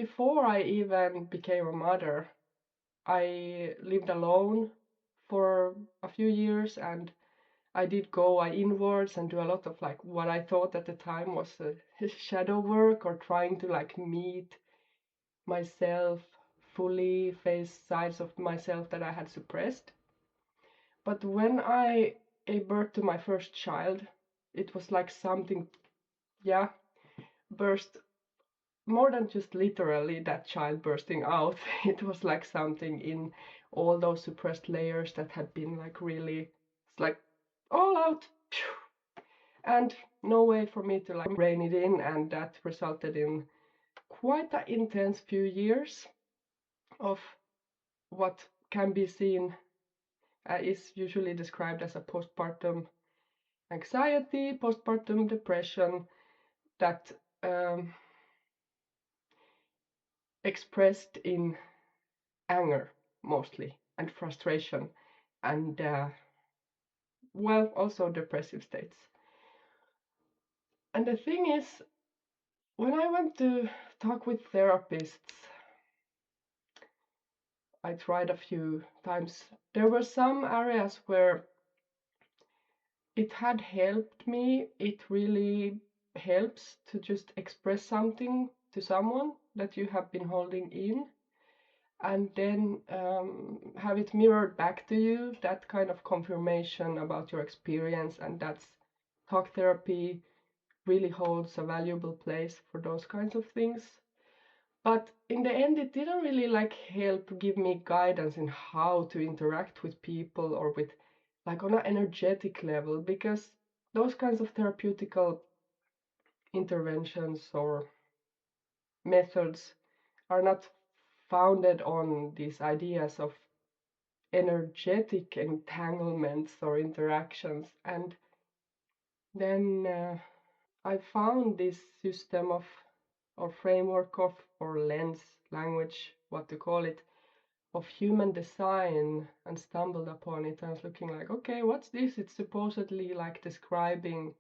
before I even became a mother, I lived alone for a few years, and I did go inwards and do a lot of like what I thought at the time was shadow work, or trying to like meet myself fully, face sides of myself that I had suppressed. But when I gave birth to my first child, it was like something, yeah, burst, more than just literally that child bursting out. It was like something in all those suppressed layers that had been like really, it's like all out. And no way for me to like rein it in, and that resulted in quite an intense few years of what can be seen is usually described as a postpartum anxiety, postpartum depression, that um, expressed in anger mostly, and frustration, and well, also depressive states. And the thing is, when I went to talk with therapists, I tried a few times, there were some areas where it had helped me. It really helps to just express something to someone that you have been holding in, and then have it mirrored back to you, that kind of confirmation about your experience. And that's talk therapy really holds a valuable place for those kinds of things. But in the end, it didn't really like help give me guidance in how to interact with people, or with like on an energetic level, because those kinds of therapeutical interventions or methods are not founded on these ideas of energetic entanglements or interactions. And then I found this system of, or framework of, or lens, language, what to call it, of human design, and stumbled upon it. I was looking like, okay, what's this? It's supposedly like describing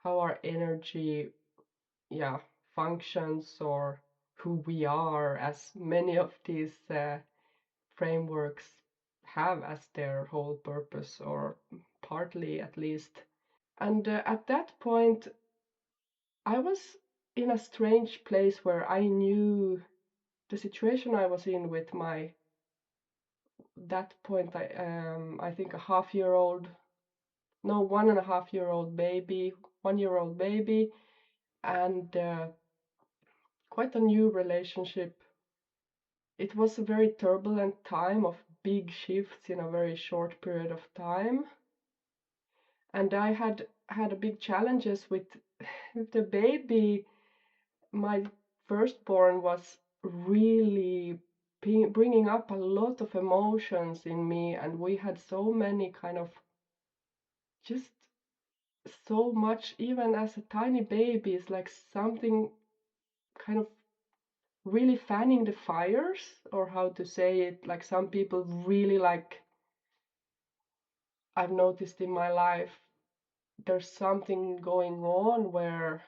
how our energy, yeah, functions, or who we are, as many of these frameworks have as their whole purpose, or partly at least. And at that point, I was in a strange place where I knew the situation I was in with my, that point, I think a half-year-old, no, 1.5-year-old baby, 1-year-old baby, and quite a new relationship. It was a very turbulent time of big shifts in a very short period of time. And I had a big challenges with the baby. My firstborn was really bringing up a lot of emotions in me, and we had so many kind of, just so much, even as a tiny baby, is like something kind of really fanning the fires, or how to say it, like some people really like, I've noticed in my life, there's something going on where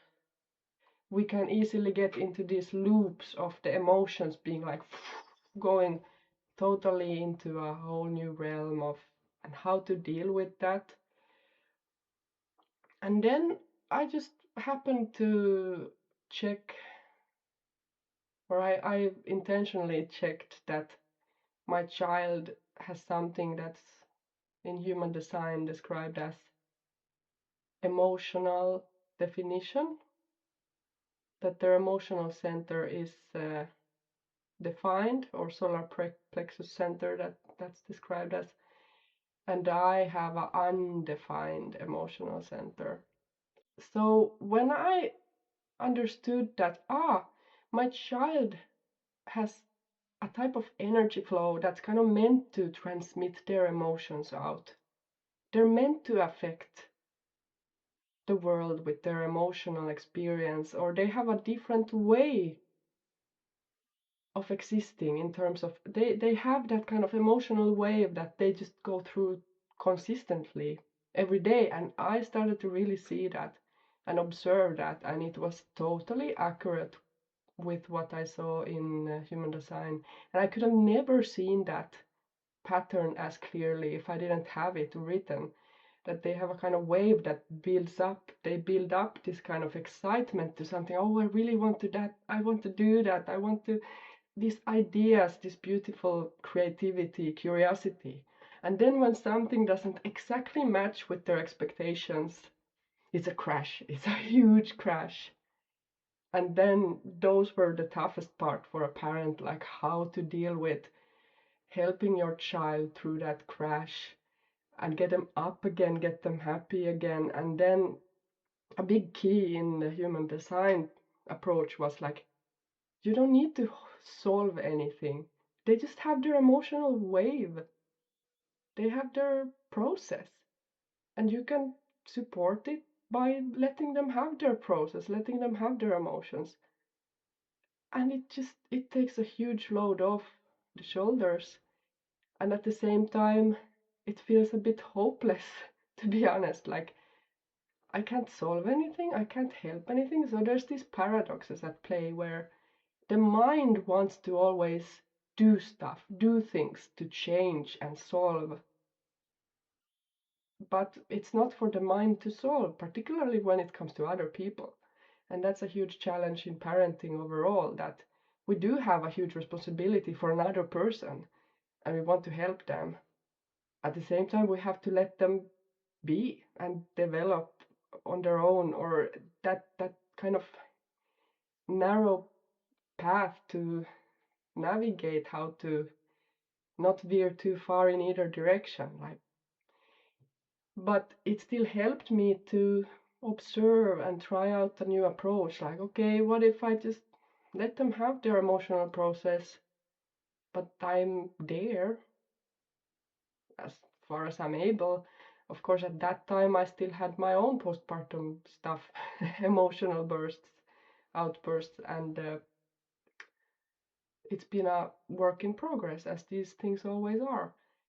we can easily get into these loops of the emotions being like going totally into a whole new realm of, and how to deal with that. And then I just happened to check, or I intentionally checked that my child has something that's in human design described as emotional definition, that their emotional center is defined, or solar plexus center, that's described as, and I have an undefined emotional center. So when I understood that, my child has a type of energy flow that's kind of meant to transmit their emotions out, they're meant to affect the world with their emotional experience, or they have a different way of existing, in terms of they have that kind of emotional wave that they just go through consistently every day. And I started to really see that and observe that, and it was totally accurate with what I saw in human design. And I could have never seen that pattern as clearly if I didn't have it written. That they have a kind of wave that builds up. They build up this kind of excitement to something. Oh, I really want to that. I want to do that. I want to these ideas, this beautiful creativity, curiosity. And then when something doesn't exactly match with their expectations, it's a crash. It's a huge crash. And then those were the toughest part for a parent, like how to deal with helping your child through that crash and get them up again, get them happy again. And then a big key in the human design approach was like, you don't need to solve anything. They just have their emotional wave. They have their process. And you can support it by letting them have their process, letting them have their emotions. And it takes a huge load off the shoulders. And at the same time, it feels a bit hopeless, to be honest. Like, I can't solve anything, I can't help anything. So there's these paradoxes at play where the mind wants to always do stuff, do things to change and solve. But it's not for the mind to solve, particularly when it comes to other people. And that's a huge challenge in parenting overall, that we do have a huge responsibility for another person and we want to help them. At the same time, we have to let them be and develop on their own, or that kind of narrow path to navigate how to not veer too far in either direction, like. But it still helped me to observe and try out a new approach, like, okay, what if I just let them have their emotional process, but I'm there as far as I'm able. Of course, at that time I still had my own postpartum stuff, emotional bursts, outbursts, and it's been a work in progress, as these things always are.